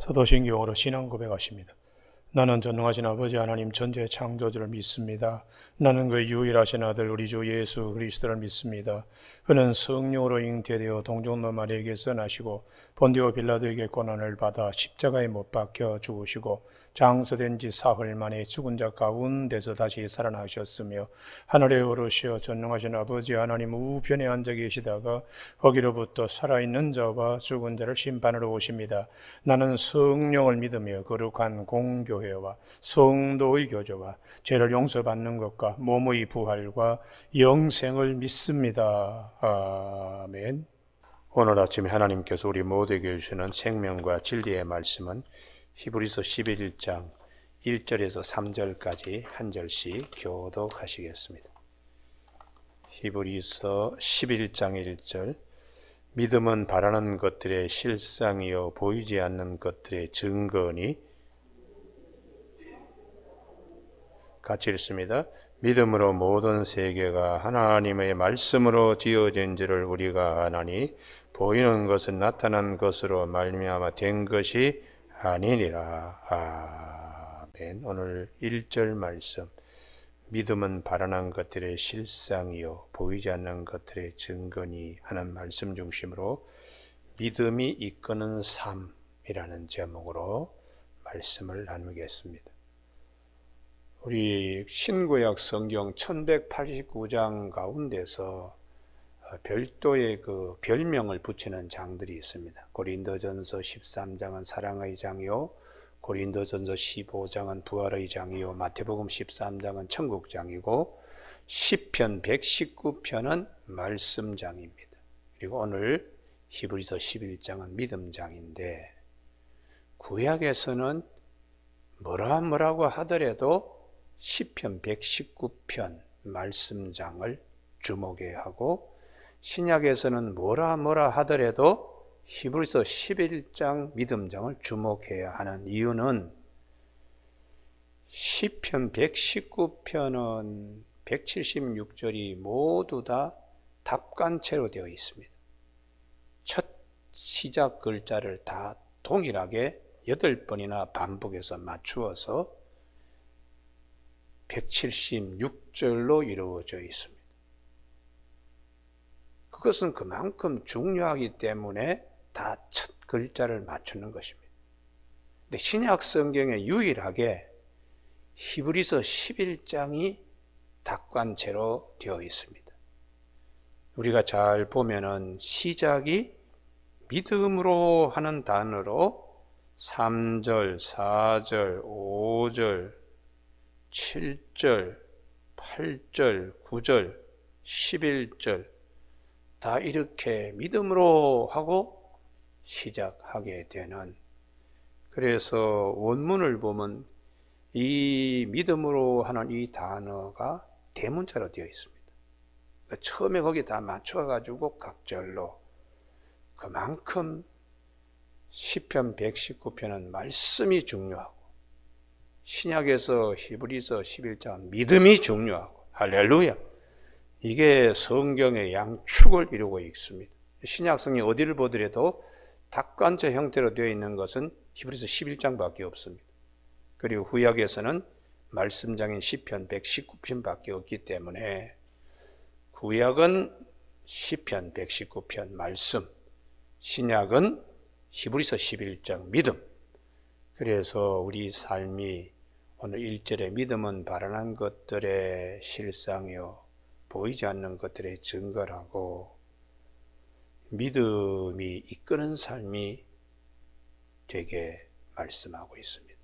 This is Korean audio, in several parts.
사도신경으로 신앙 고백하십니다. 나는 전능하신 아버지 하나님 전지의 창조주를 믿습니다. 나는 그 유일하신 아들 우리 주 예수 그리스도를 믿습니다. 그는 성령으로 잉태되어 동정녀 마리아에게서 나시고 본디오 빌라도에게 고난을 받아 십자가에 못 박혀 죽으시고 장사된 지 사흘 만에 죽은 자 가운데서 다시 살아나셨으며 하늘에 오르시어 전능하신 아버지 하나님 우편에 앉아 계시다가 거기로부터 살아있는 자와 죽은 자를 심판하러 오십니다. 나는 성령을 믿으며 거룩한 공교회와 성도의 교제와 죄를 용서받는 것과 몸의 부활과 영생을 믿습니다. 아멘. 오늘 아침에 하나님께서 우리 모두에게 주시는 생명과 진리의 말씀은 히브리서 11장 1절에서 3절까지 한 절씩 교독하시겠습니다. 히브리서 11장 1절 믿음은 바라는 것들의 실상이요 보이지 않는 것들의 증거니. 같이 읽습니다. 믿음으로 모든 세계가 하나님의 말씀으로 지어진지를 우리가 아나니 보이는 것은 나타난 것으로 말미암아 된 것이 아니니라. 아멘. 오늘 1절 말씀. 믿음은 바라는 것들의 실상이요 보이지 않는 것들의 증거니 하는 말씀 중심으로 믿음이 이끄는 삶이라는 제목으로 말씀을 나누겠습니다. 우리 신구약 성경 1189장 가운데서 별도의 그 별명을 붙이는 장들이 있습니다. 고린도전서 13장은 사랑의 장이요, 고린도전서 15장은 부활의 장이요, 마태복음 13장은 천국장이고 시편 119편은 말씀장입니다. 그리고 오늘 히브리서 11장은 믿음장인데 구약에서는 뭐라고 하더라도 시편 119편 말씀장을 주목해야 하고 신약에서는 뭐라 하더라도 히브리서 11장 믿음장을 주목해야 하는 이유는 시편 119편은 176절이 모두 다 답관체로 되어 있습니다. 첫 시작 글자를 다 동일하게 8번이나 반복해서 맞추어서 176절로 이루어져 있습니다. 그것은 그만큼 중요하기 때문에 다 첫 글자를 맞추는 것입니다. 근데 신약 성경에 유일하게 히브리서 11장이 답관체로 되어 있습니다. 우리가 잘 보면은 시작이 믿음으로 하는 단어로 3절, 4절, 5절, 7절, 8절, 9절, 11절 다 이렇게 믿음으로 하고 시작하게 되는, 그래서 원문을 보면 이 믿음으로 하는 이 단어가 대문자로 되어 있습니다. 처음에 거기 다 맞춰가지고 각절로, 그만큼 시편 119편은 말씀이 중요하고 신약에서 히브리서 11장 믿음이 중요하고, 할렐루야, 이게 성경의 양축을 이루고 있습니다. 신약성이 어디를 보더라도 답관체 형태로 되어 있는 것은 히브리서 11장밖에 없습니다. 그리고 구약에서는 말씀장인 시편 119편밖에 없기 때문에 구약은 시편 119편 말씀, 신약은 히브리서 11장 믿음. 그래서 우리 삶이 오늘 1절에 믿음은 바라는 것들의 실상이요 보이지 않는 것들의 증거라고, 믿음이 이끄는 삶이 되게 말씀하고 있습니다.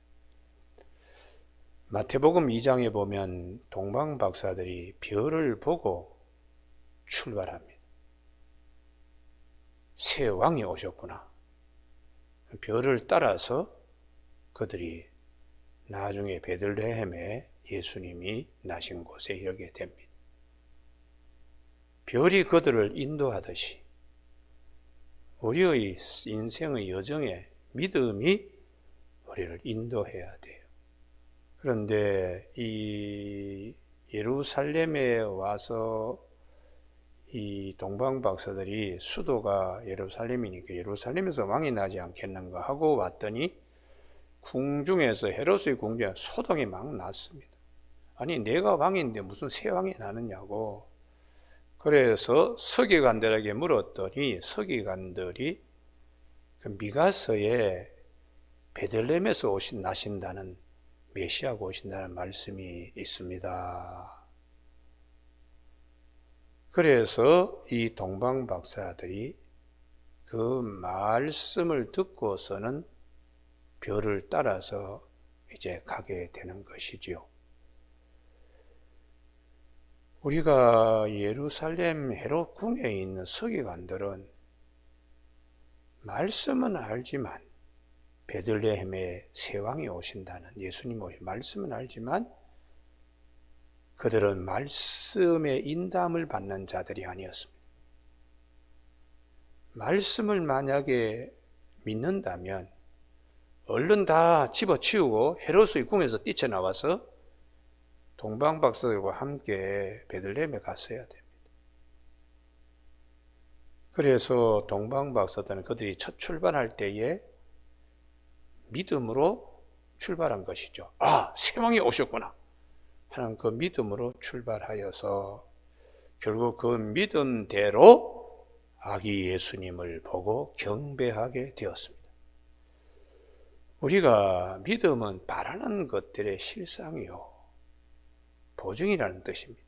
마태복음 2장에 보면 동방 박사들이 별을 보고 출발합니다. 새 왕이 오셨구나. 별을 따라서 그들이 나중에 베들레헴에 예수님이 나신 곳에 이르게 됩니다. 별이 그들을 인도하듯이 우리의 인생의 여정에 믿음이 우리를 인도해야 돼요. 그런데 이 예루살렘에 와서 이 동방 박사들이 수도가 예루살렘이니까 예루살렘에서 왕이 나지 않겠는가 하고 왔더니 궁중에서 헤롯의 궁중에 소동이 막 났습니다. 아니 내가 왕인데 무슨 새 왕이 나느냐고. 그래서 서기관들에게 물었더니 서기관들이 그 미가서에 베들레헴에서 나신다는 메시아가 오신다는 말씀이 있습니다. 그래서 이 동방박사들이 그 말씀을 듣고서는 별을 따라서 이제 가게 되는 것이지요. 우리가 예루살렘 헤롯 궁에 있는 서기관들은 말씀은 알지만 베들레헴에 새 왕이 오신다는 예수님 오신 말씀은 알지만 그들은 말씀의 인담을 받는 자들이 아니었습니다. 말씀을 만약에 믿는다면 얼른 다 집어치우고 헤롯의 궁에서 뛰쳐나와서 동방박사들과 함께 베들레헴에 갔어야 됩니다. 그래서 동방박사들은 그들이 첫 출발할 때에 믿음으로 출발한 것이죠. 아, 새 왕이 오셨구나 하는 그 믿음으로 출발하여서 결국 그 믿음대로 아기 예수님을 보고 경배하게 되었습니다. 우리가 믿음은 바라는 것들의 실상이요 보증이라는 뜻입니다.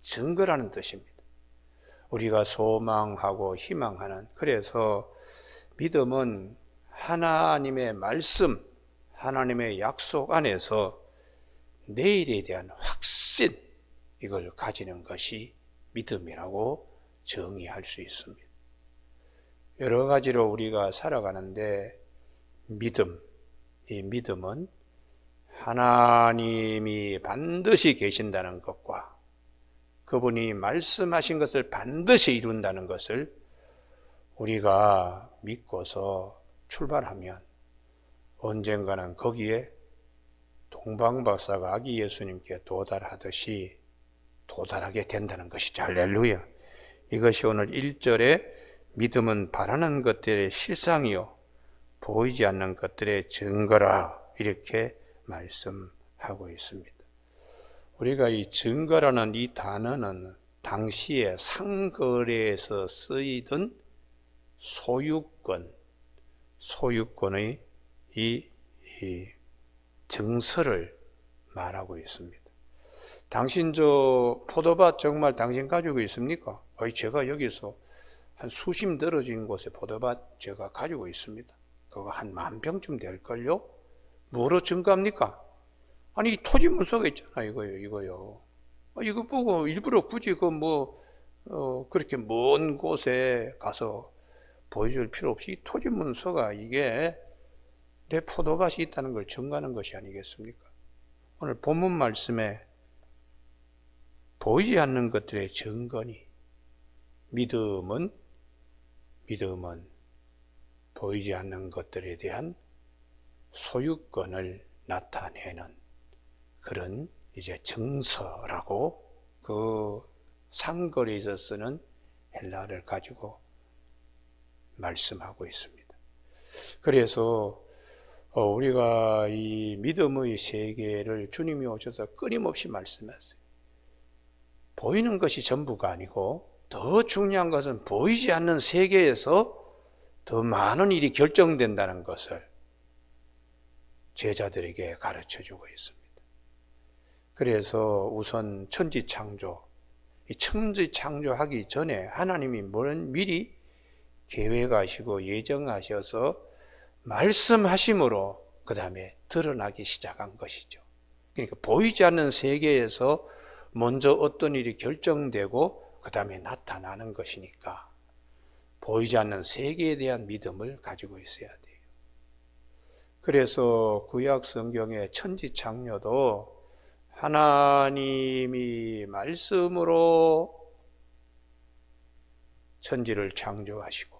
증거라는 뜻입니다. 우리가 소망하고 희망하는, 그래서 믿음은 하나님의 말씀, 하나님의 약속 안에서 내일에 대한 확신, 이걸 가지는 것이 믿음이라고 정의할 수 있습니다. 여러 가지로 우리가 살아가는데 이 믿음은 하나님이 반드시 계신다는 것과 그분이 말씀하신 것을 반드시 이룬다는 것을 우리가 믿고서 출발하면 언젠가는 거기에 동방박사가 아기 예수님께 도달하듯이 도달하게 된다는 것이죠. 할렐루야. 이것이 오늘 1절에 믿음은 바라는 것들의 실상이요 보이지 않는 것들의 증거라 이렇게 말씀하고 있습니다. 우리가 이 증거라는 이 단어는 당시에 상거래에서 쓰이던 소유권의 이 증서를 말하고 있습니다. 당신 저 포도밭 정말 당신 가지고 있습니까? 제가 여기서 한 수심 떨어진 곳에 포도밭 제가 가지고 있습니다. 그거 한 10,000평쯤 될걸요? 뭐로 증거합니까? 아니, 이 토지 문서가 있잖아, 이거요. 이거 보고 일부러 굳이 그렇게 먼 곳에 가서 보여줄 필요 없이 이 토지 문서가 이게 내 포도밭이 있다는 걸 증거하는 것이 아니겠습니까? 오늘 본문 말씀에 보이지 않는 것들의 증거니 믿음은 보이지 않는 것들에 대한 소유권을 나타내는 그런 이제 증서라고 그 상거리에서 쓰는 헬라어를 가지고 말씀하고 있습니다. 그래서 우리가 이 믿음의 세계를 주님이 오셔서 끊임없이 말씀하세요. 보이는 것이 전부가 아니고 더 중요한 것은 보이지 않는 세계에서 더 많은 일이 결정된다는 것을 제자들에게 가르쳐주고 있습니다. 그래서 우선 천지창조, 이 천지창조하기 전에 하나님이 미리 계획하시고 예정하셔서 말씀하심으로 그 다음에 드러나기 시작한 것이죠. 그러니까 보이지 않는 세계에서 먼저 어떤 일이 결정되고 그 다음에 나타나는 것이니까 보이지 않는 세계에 대한 믿음을 가지고 있어야 돼요. 그래서 구약 성경의 천지창조도 하나님이 말씀으로 천지를 창조하시고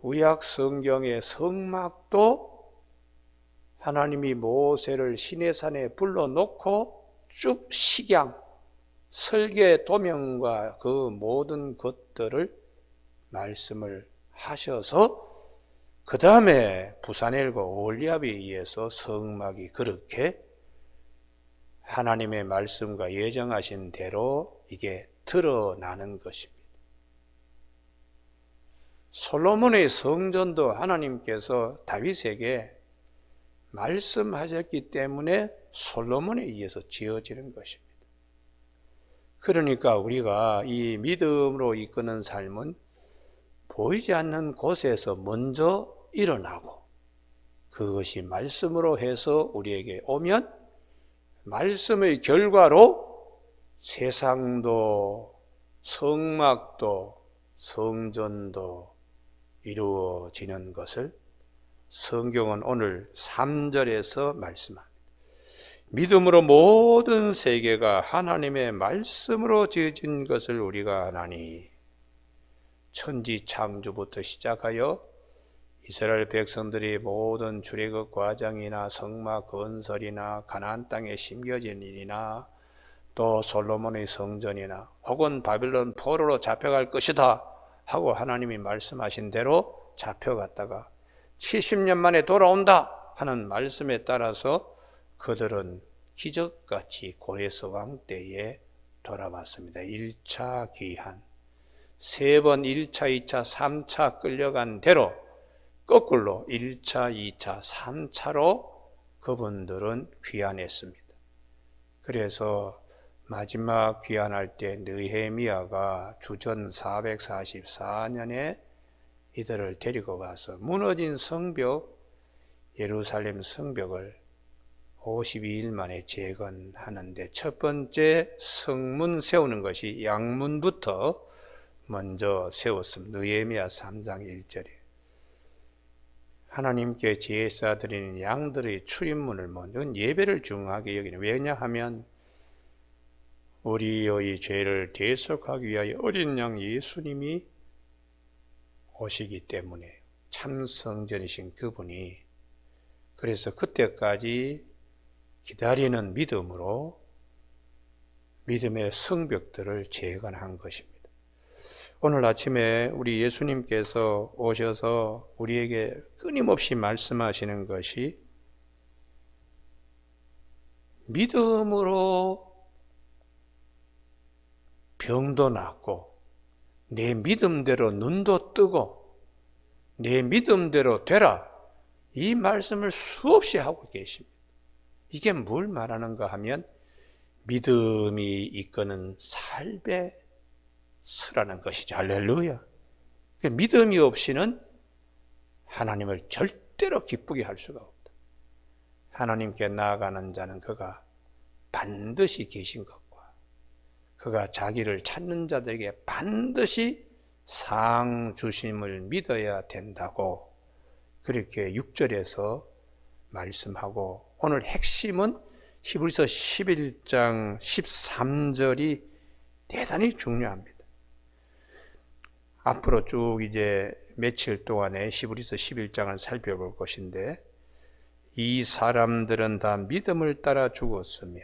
구약 성경의 성막도 하나님이 모세를 시내산에 불러놓고 쭉 식양, 설계 도명과 그 모든 것들을 말씀을 하셔서 그 다음에 부사넬과 올리압에 의해서 성막이 그렇게 하나님의 말씀과 예정하신 대로 이게 드러나는 것입니다. 솔로몬의 성전도 하나님께서 다윗에게 말씀하셨기 때문에 솔로몬에 의해서 지어지는 것입니다. 그러니까 우리가 이 믿음으로 이끄는 삶은 보이지 않는 곳에서 먼저 일어나고 그것이 말씀으로 해서 우리에게 오면 말씀의 결과로 세상도 성막도 성전도 이루어지는 것을 성경은 오늘 3절에서 말씀합니다. 믿음으로 모든 세계가 하나님의 말씀으로 지어진 것을 우리가 아나니 천지 창조부터 시작하여 이스라엘 백성들이 모든 출애굽 과정이나 성막 건설이나 가나안 땅에 심겨진 일이나 또 솔로몬의 성전이나 혹은 바빌론 포로로 잡혀갈 것이다 하고 하나님이 말씀하신 대로 잡혀갔다가 70년 만에 돌아온다 하는 말씀에 따라서 그들은 기적같이 고레스왕 때에 돌아왔습니다. 1차 귀환, 3번 1차, 2차, 3차 끌려간 대로 거꾸로 1차, 2차, 3차로 그분들은 귀환했습니다. 그래서 마지막 귀환할 때 느헤미야가 주전 444년에 이들을 데리고 가서 무너진 성벽, 예루살렘 성벽을 52일 만에 재건하는데 첫 번째 성문 세우는 것이 양문부터 먼저 세웠습니다. 느헤미야 3장 1절에 하나님께 제사 드리는 양들의 출입문을 먼저 예배를 중요하게 여기는, 왜냐하면 우리의 죄를 대속하기 위하여 어린 양 예수님이 오시기 때문에 참 성전이신 그분이, 그래서 그때까지 기다리는 믿음으로 믿음의 성벽들을 재건한 것입니다. 오늘 아침에 우리 예수님께서 오셔서 우리에게 끊임없이 말씀하시는 것이 믿음으로 병도 낫고 내 믿음대로 눈도 뜨고 내 믿음대로 되라, 이 말씀을 수없이 하고 계십니다. 이게 뭘 말하는가 하면 믿음이 이끄는 삶의 서라는 것이죠. 할렐루야. 믿음이 없이는 하나님을 절대로 기쁘게 할 수가 없다. 하나님께 나아가는 자는 그가 반드시 계신 것과 그가 자기를 찾는 자들에게 반드시 상 주심을 믿어야 된다고 그렇게 6절에서 말씀하고, 오늘 핵심은 히브리서 11장 13절이 대단히 중요합니다. 앞으로 쭉 이제 며칠 동안에 히브리서 11장을 살펴볼 것인데, 이 사람들은 다 믿음을 따라 죽었으며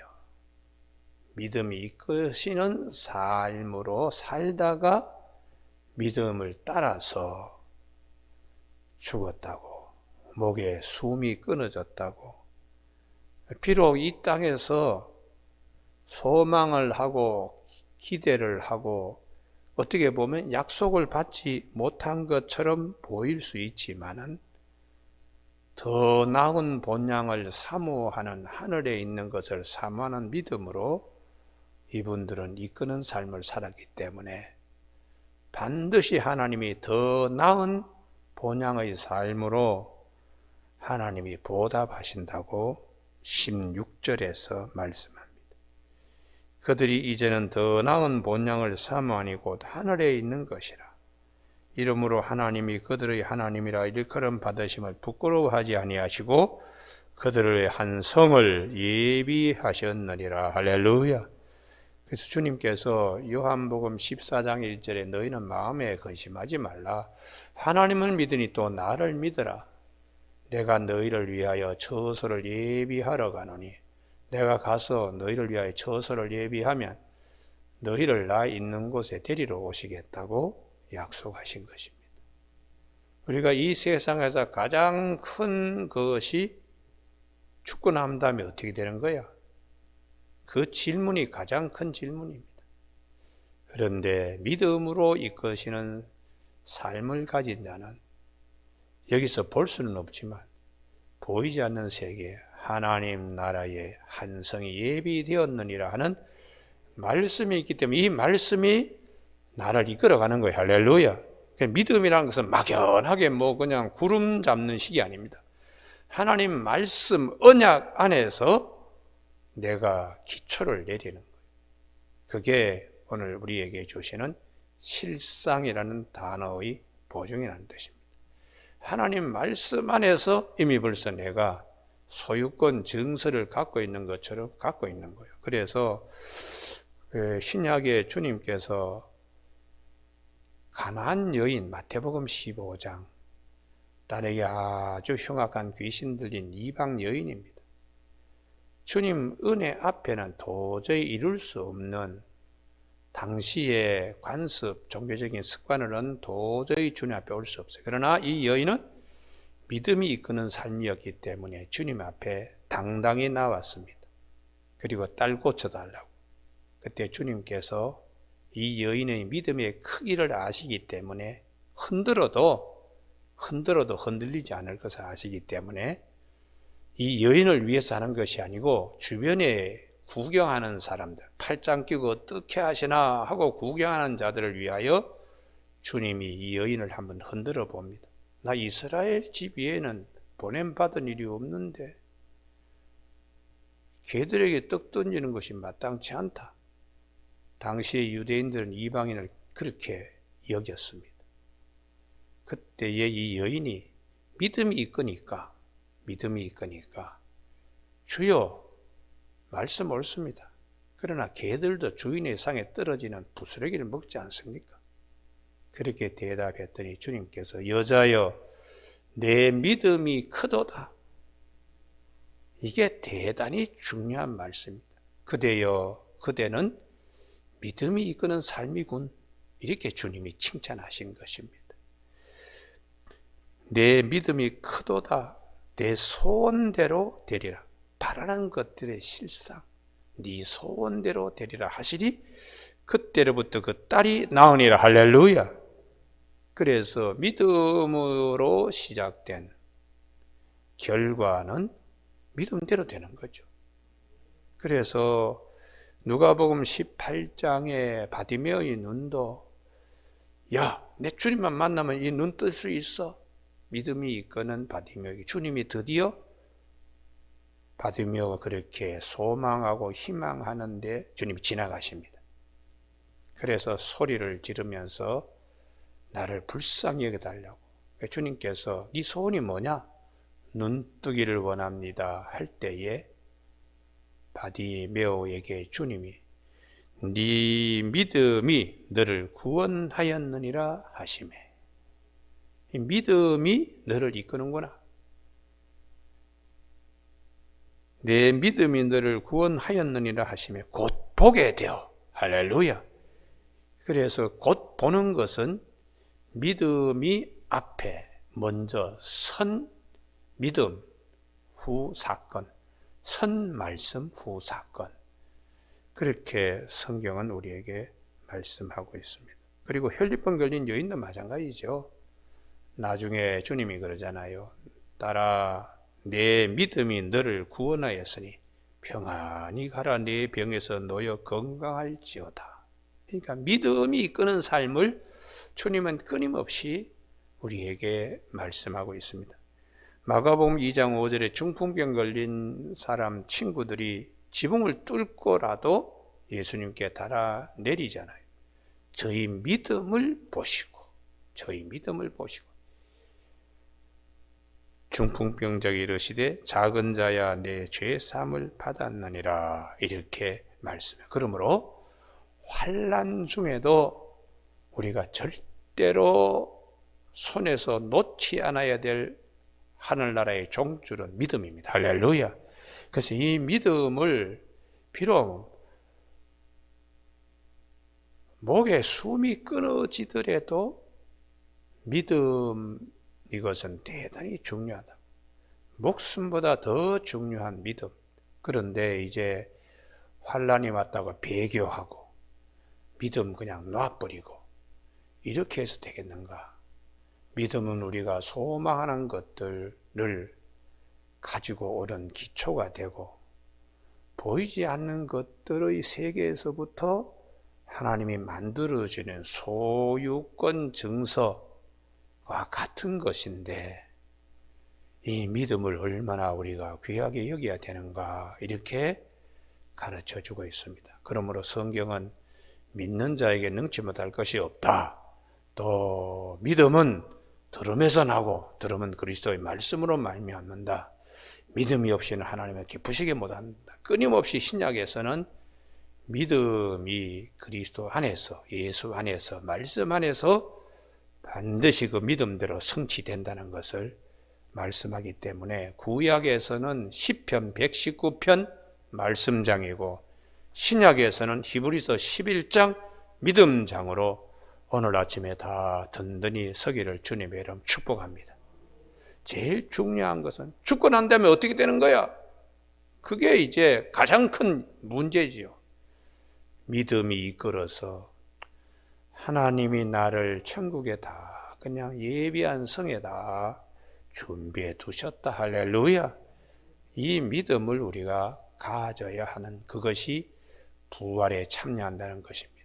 믿음이 이끄시는 삶으로 살다가 믿음을 따라서 죽었다고, 목에 숨이 끊어졌다고. 비록 이 땅에서 소망을 하고 기대를 하고 어떻게 보면 약속을 받지 못한 것처럼 보일 수 있지만은 더 나은 본향을 사모하는, 하늘에 있는 것을 사모하는 믿음으로 이분들은 이끄는 삶을 살았기 때문에 반드시 하나님이 더 나은 본향의 삶으로 하나님이 보답하신다고 16절에서 말씀합니다. 그들이 이제는 더 나은 본향을 사모하니 곧 하늘에 있는 것이라. 이러므로 하나님이 그들의 하나님이라 일컬음 받으심을 부끄러워하지 아니하시고 그들의 한 성을 예비하셨느니라. 할렐루야. 그래서 주님께서 요한복음 14장 1절에 너희는 마음에 근심하지 말라. 하나님을 믿으니 또 나를 믿으라. 내가 너희를 위하여 처소를 예비하러 가노니 내가 가서 너희를 위하여 처소를 예비하면 너희를 나 있는 곳에 데리러 오시겠다고 약속하신 것입니다. 우리가 이 세상에서 가장 큰 것이 죽고 난 다음에 어떻게 되는 거야? 그 질문이 가장 큰 질문입니다. 그런데 믿음으로 이끄시는 삶을 가진 자는 여기서 볼 수는 없지만 보이지 않는 세계에 하나님 나라의 한성이 예비되었느니라 하는 말씀이 있기 때문에 이 말씀이 나를 이끌어가는 거예요. 할렐루야. 믿음이라는 것은 막연하게 그냥 구름 잡는 식이 아닙니다. 하나님 말씀 언약 안에서 내가 기초를 내리는 거예요. 그게 오늘 우리에게 주시는 실상이라는 단어의 보증이라는 뜻입니다. 하나님 말씀 안에서 이미 벌써 내가 소유권 증서를 갖고 있는 것처럼 갖고 있는 거예요. 그래서 신약의 주님께서 가나안 여인 마태복음 15장 딸에게 아주 흉악한 귀신 들린 이방 여인입니다. 주님 은혜 앞에는 도저히 이룰 수 없는 당시의 관습, 종교적인 습관으로는 도저히 주님 앞에 올 수 없어요. 그러나 이 여인은 믿음이 이끄는 삶이었기 때문에 주님 앞에 당당히 나왔습니다. 그리고 딸 고쳐달라고. 그때 주님께서 이 여인의 믿음의 크기를 아시기 때문에 흔들어도 흔들리지 않을 것을 아시기 때문에 이 여인을 위해서 하는 것이 아니고 주변에 구경하는 사람들, 팔짱 끼고 어떻게 하시나 하고 구경하는 자들을 위하여 주님이 이 여인을 한번 흔들어 봅니다. 나 이스라엘 집 위에는 보냄받은 일이 없는데 걔들에게 떡 던지는 것이 마땅치 않다. 당시의 유대인들은 이방인을 그렇게 여겼습니다. 그때에 이 여인이 믿음이 이끄니까 주여 말씀 옳습니다. 그러나 개들도 주인의 상에 떨어지는 부스러기를 먹지 않습니까? 그렇게 대답했더니 주님께서 여자여 내 믿음이 크도다. 이게 대단히 중요한 말씀입니다. 그대여 그대는 믿음이 이끄는 삶이군. 이렇게 주님이 칭찬하신 것입니다. 내 믿음이 크도다. 내 소원대로 되리라. 바라는 것들의 실상, 네 소원대로 되리라 하시니 그때로부터 그 딸이 나으니라. 할렐루야. 그래서 믿음으로 시작된 결과는 믿음대로 되는 거죠. 그래서 누가복음 18장에 바디메오의 눈도 야, 내 주님만 만나면 이 눈 뜰 수 있어. 믿음이 이끄는 바디메오에게 주님이 드디어 바디메오가 그렇게 소망하고 희망하는데 주님이 지나가십니다. 그래서 소리를 지르면서 나를 불쌍히 여겨달라고. 주님께서 네 소원이 뭐냐? 눈 뜨기를 원합니다 할 때에 바디메오에게 주님이 네 믿음이 너를 구원하였느니라 하시매. 이 믿음이 너를 이끄는구나. 내 믿음이 너를 구원하였느니라 하시매 곧 보게 되어. 할렐루야. 그래서 곧 보는 것은 믿음이 앞에 먼저 선 믿음 후 사건, 선 말씀 후 사건. 그렇게 성경은 우리에게 말씀하고 있습니다. 그리고 혈류병 걸린 여인도 마찬가지죠. 나중에 주님이 그러잖아요. 딸아, 내 믿음이 너를 구원하였으니 평안히 가라. 내 병에서 놓여 건강할지어다. 그러니까 믿음이 이끄는 삶을 주님은 끊임없이 우리에게 말씀하고 있습니다. 마가복음 2장 5절에 중풍병 걸린 사람 친구들이 지붕을 뚫고라도 예수님께 달아내리잖아요. 저희 믿음을 보시고 중풍병자가 이르시되 작은 자야 내 죄 사함을 받았느니라. 이렇게 말씀해요. 그러므로 환난 중에도 우리가 절대로 손에서 놓지 않아야 될 하늘나라의 종줄은 믿음입니다. 할렐루야. 그래서 이 믿음을 비록 목에 숨이 끊어지더라도 믿음을 이것은 대단히 중요하다. 목숨보다 더 중요한 믿음. 그런데 이제 환란이 왔다고 배교하고 믿음 그냥 놔버리고 이렇게 해서 되겠는가? 믿음은 우리가 소망하는 것들을 가지고 오는 기초가 되고 보이지 않는 것들의 세계에서부터 하나님이 만들어주는 소유권 증서와 같은 것인데 이 믿음을 얼마나 우리가 귀하게 여겨야 되는가 이렇게 가르쳐주고 있습니다. 그러므로 성경은 믿는 자에게 능치 못할 것이 없다. 또 믿음은 들음에서 나고 들음은 그리스도의 말씀으로 말미암는다. 믿음이 없이는 하나님을 기쁘시게 못한다. 끊임없이 신약에서는 믿음이 그리스도 안에서 예수 안에서 말씀 안에서 반드시 그 믿음대로 성취된다는 것을 말씀하기 때문에 구약에서는 시편 119편 말씀장이고 신약에서는 히브리서 11장 믿음장으로 오늘 아침에 다 든든히 서기를 주님의 이름 축복합니다. 제일 중요한 것은 죽고 난 다음에 어떻게 되는 거야? 그게 이제 가장 큰 문제지요. 믿음이 이끌어서 하나님이 나를 천국에 다 그냥 예비한 성에다 준비해 두셨다. 할렐루야. 이 믿음을 우리가 가져야 하는 그것이 부활에 참여한다는 것입니다.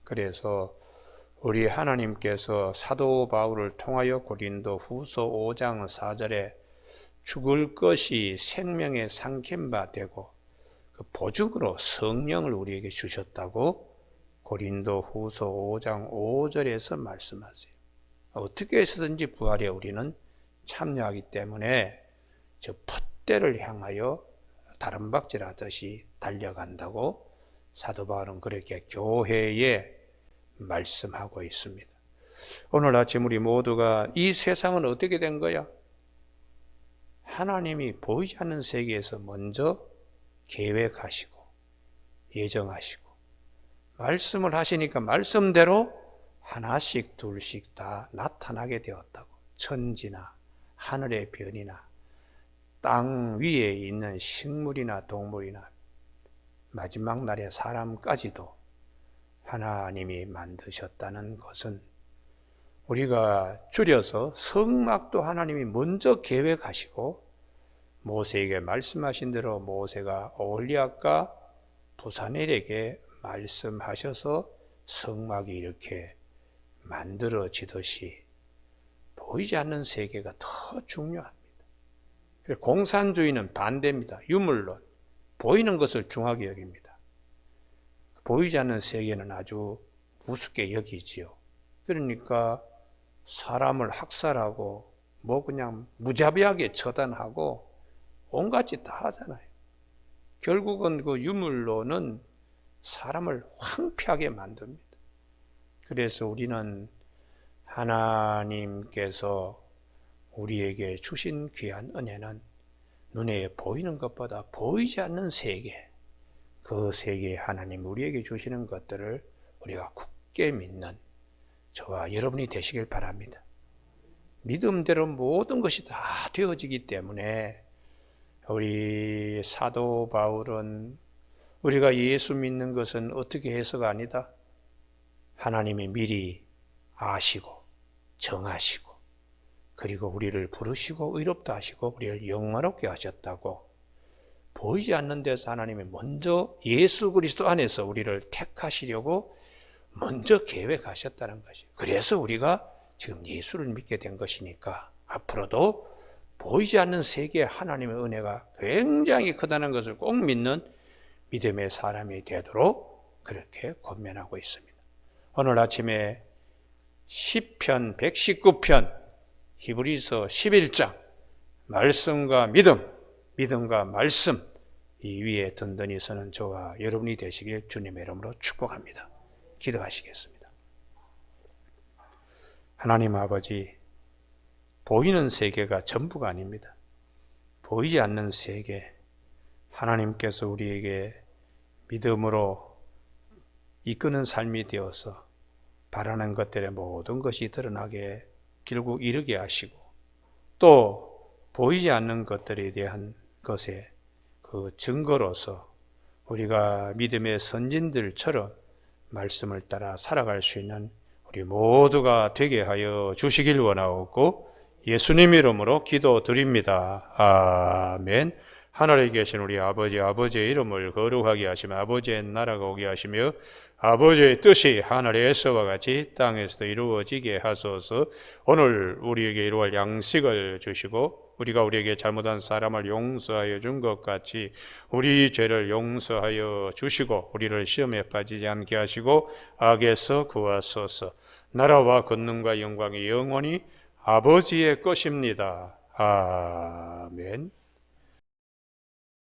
그래서 우리 하나님께서 사도 바울을 통하여 고린도 후서 5장 4절에 죽을 것이 생명의 상캠바 되고 그 보증으로 성령을 우리에게 주셨다고 고린도 후서 5장 5절에서 말씀하세요. 어떻게 해서든지 부활에 우리는 참여하기 때문에 저 풋대를 향하여 다름박질하듯이 달려간다고 사도 바울은 그렇게 교회에 말씀하고 있습니다. 오늘 아침 우리 모두가 이 세상은 어떻게 된 거야? 하나님이 보이지 않는 세계에서 먼저 계획하시고 예정하시고 말씀을 하시니까 말씀대로 하나씩 둘씩 다 나타나게 되었다고. 천지나 하늘의 별이나 땅 위에 있는 식물이나 동물이나 마지막 날의 사람까지도 하나님이 만드셨다는 것은 우리가 줄여서 성막도 하나님이 먼저 계획하시고 모세에게 말씀하신 대로 모세가 오홀리압과 부사넬에게 말씀하셔서 성막이 이렇게 만들어지듯이 보이지 않는 세계가 더 중요합니다. 공산주의는 반대입니다. 유물론 보이는 것을 중하게 여깁니다. 보이지 않는 세계는 아주 우습게 여기지요. 그러니까 사람을 학살하고 뭐 그냥 무자비하게 처단하고 온갖 짓 다 하잖아요. 결국은 그 유물론은 사람을 황폐하게 만듭니다. 그래서 우리는 하나님께서 우리에게 주신 귀한 은혜는 눈에 보이는 것보다 보이지 않는 세계, 그 세계에 하나님 우리에게 주시는 것들을 우리가 굳게 믿는 저와 여러분이 되시길 바랍니다. 믿음대로 모든 것이 다 되어지기 때문에 우리 사도 바울은 우리가 예수 믿는 것은 어떻게 해서가 아니다. 하나님이 미리 아시고 정하시고 그리고 우리를 부르시고 의롭다 하시고 우리를 영화롭게 하셨다고. 보이지 않는 데서 하나님이 먼저 예수 그리스도 안에서 우리를 택하시려고 먼저 계획하셨다는 것이에요. 그래서 우리가 지금 예수를 믿게 된 것이니까 앞으로도 보이지 않는 세계에 하나님의 은혜가 굉장히 크다는 것을 꼭 믿는 믿음의 사람이 되도록 그렇게 권면하고 있습니다. 오늘 아침에 시편 119편, 히브리서 11장, 말씀과 믿음, 믿음과 말씀 이 위에 든든히 서는 저와 여러분이 되시길 주님의 이름으로 축복합니다. 기도하시겠습니다. 하나님 아버지, 보이는 세계가 전부가 아닙니다. 보이지 않는 세계, 하나님께서 우리에게 믿음으로 이끄는 삶이 되어서 바라는 것들의 모든 것이 드러나게 결국 이르게 하시고 또 보이지 않는 것들에 대한 것의 그 증거로서 우리가 믿음의 선진들처럼 말씀을 따라 살아갈 수 있는 우리 모두가 되게 하여 주시길 원하옵고 예수님 이름으로 기도드립니다. 아멘. 하늘에 계신 우리 아버지, 아버지의 이름을 거룩하게 하시며 아버지의 나라가 오게 하시며 아버지의 뜻이 하늘에서와 같이 땅에서도 이루어지게 하소서. 오늘 우리에게 이루어갈 양식을 주시고 우리가 우리에게 잘못한 사람을 용서하여 준 것 같이 우리 죄를 용서하여 주시고 우리를 시험에 빠지지 않게 하시고 악에서 구하소서. 나라와 권능과 영광이 영원히 아버지의 것입니다. 아멘.